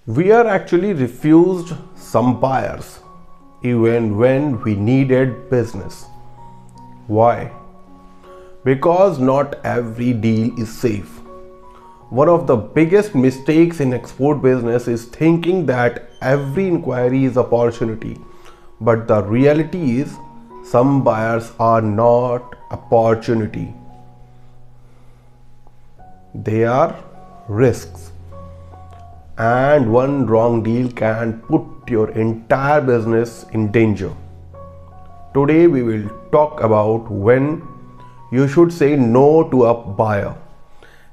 We are actually refused some buyers even when we needed business. Why? Because not every deal is safe. One of the biggest mistakes in export business is thinking that every inquiry is opportunity. But the reality is some buyers are not opportunity. They are risks. And one wrong deal can put your entire business in danger. Today we will talk about when you should say no to a buyer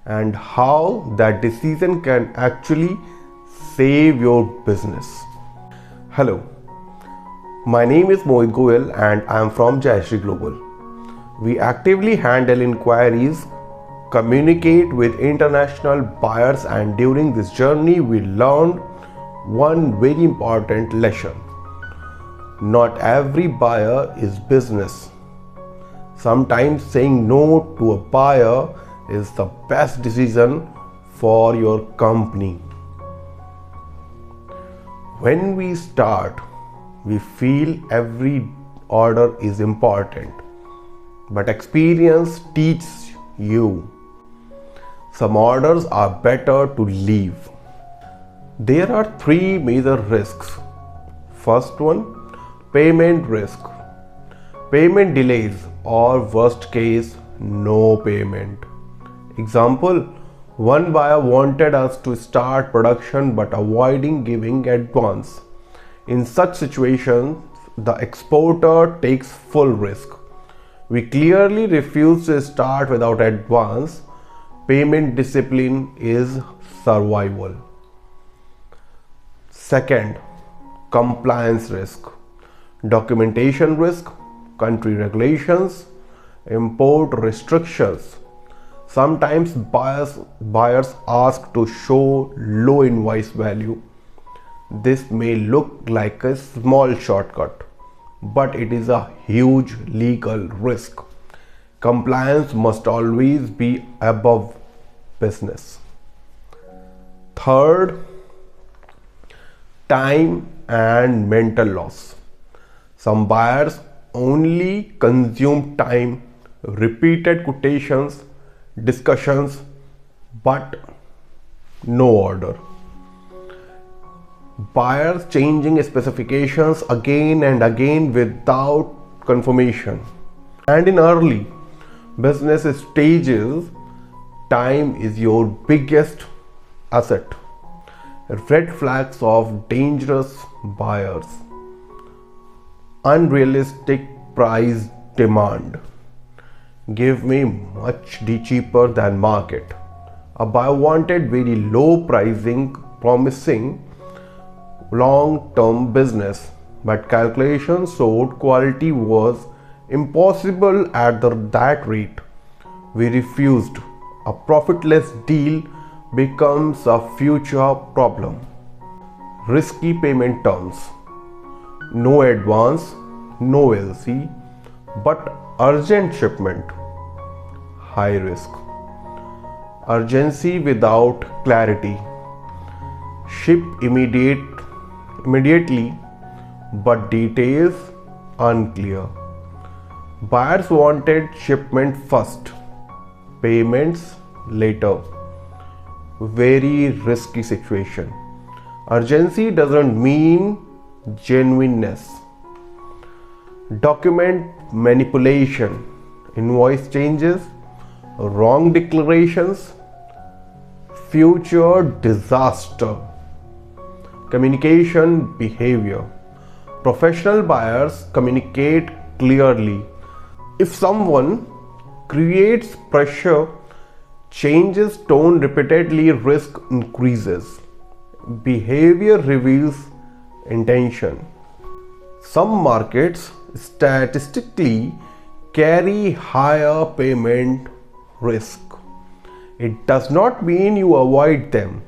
and how that decision can actually save your business. Hello, my name is Mohit Goyal and I am from Jayshri Global. We actively handle inquiries, communicate with international buyers, and during this journey we learned one very important lesson. Not every buyer is business. Sometimes saying no to a buyer is the best decision for your company. When we start, we feel every order is important, but experience teaches you some orders are better to leave. There are three major risks. First one, payment risk. Payment delays or worst case, no payment. Example, one buyer wanted us to start production but avoiding giving advance. In such situations, the exporter takes full risk. We clearly refuse to start without advance. Payment discipline is survival. Second, compliance risk. Documentation risk, country regulations, import restrictions. Sometimes buyers ask to show low invoice value. This may look like a small shortcut, but it is a huge legal risk. Compliance must always be above business. Third, time and mental loss. Some buyers only consume time, repeated quotations, discussions, but no order. Buyers changing specifications again and again without confirmation. And in early business stages, time is your biggest asset. Red flags of dangerous buyers. Unrealistic price demand. Give me much cheaper than market. A buyer wanted very low pricing, promising long-term business, but calculations showed quality was impossible at that rate. We refused. A profitless deal becomes a future problem. Risky payment terms. No advance, no LC, but urgent shipment. High risk. Urgency without clarity. Ship immediately, but details unclear. Buyers wanted shipment first, payments later. Very risky situation. Urgency doesn't mean genuineness. Document manipulation, invoice changes, wrong declarations, future disaster. Communication behavior. Professional buyers communicate clearly. If someone creates pressure, changes tone repeatedly, risk increases. Behavior reveals intention. Some markets statistically carry higher payment risk. It does not mean you avoid them,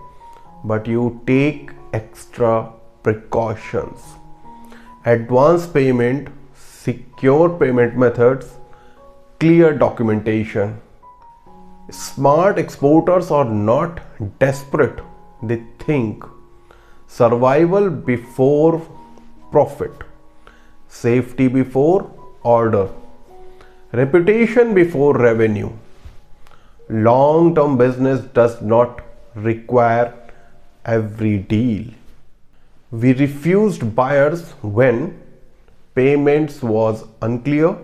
but you take extra precautions. Advance payment, secure payment methods, clear documentation. Smart exporters are not desperate. They think. survival before profit, safety before order, reputation before revenue. Long-term business does not require every deal. We refused buyers when payments was unclear,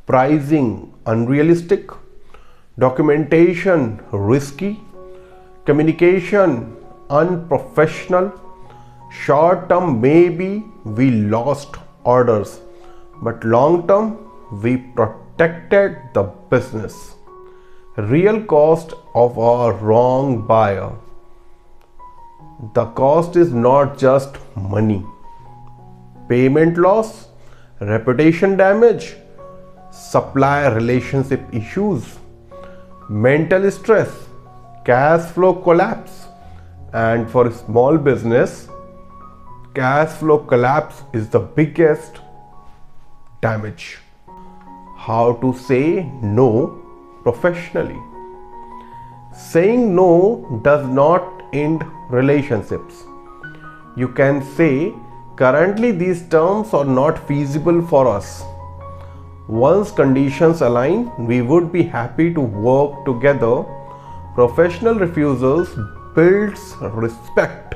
pricing unrealistic, documentation risky, communication unprofessional. Short term, maybe we lost orders, but long term, we protected the business. Real cost of a wrong buyer. The cost is not just money. Payment loss, reputation damage, supplier relationship issues, mental stress, cash flow collapse. And for a small business, cash flow collapse is the biggest damage. How to say no professionally. Saying no does not end relationships. You can say, currently these terms are not feasible for us. Once conditions align, we would be happy to work together. Professional refusals builds respect.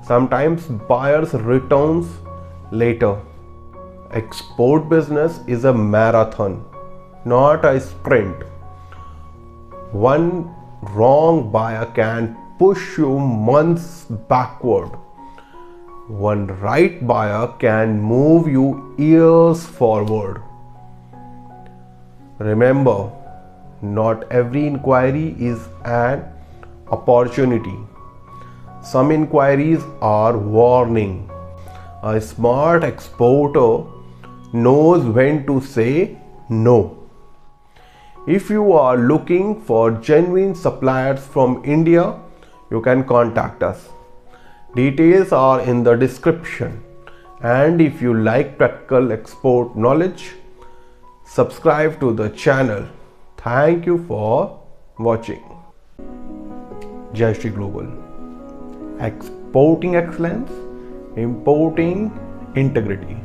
Sometimes buyers returns later. Export business is a marathon, not a sprint. One wrong buyer can push you months backward. One right buyer can move you years forward. Remember, not every inquiry is an opportunity. Some inquiries are warning. A smart exporter knows when to say no. If you are looking for genuine suppliers from India, you can contact us. Details are in the description. And if you like practical export knowledge, subscribe to the channel. Thank you for watching. Jayshri Global. Exporting excellence, importing integrity.